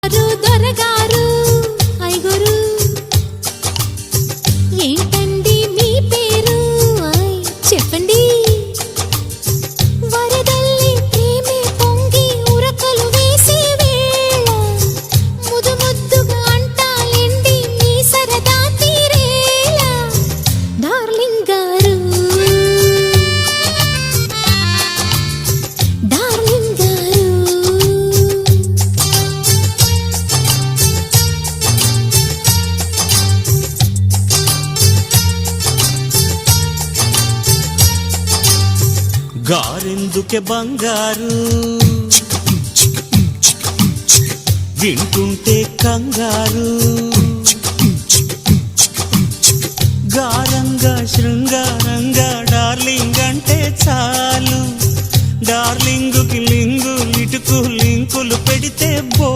దొరగారు దొరగారు ఐగురు ఏంటండి మీ పేరు చెప్పండి వరదల్లి ప్రేమే పొంగి ఉరకలు వేసే వేళ ముదు ముద్దుగా అంటాలేండి మీ సరదా తీరేలా డార్లింగ్ గారు డార్లింగ్ గారు గారెందుకే బంగారు వింటుంటే కంగారు గారంగా శృంగారంగా డార్లింగ్ అంటే చాలు డార్లింగుకి లింగు లిటుకు లింకులు పెడితే బో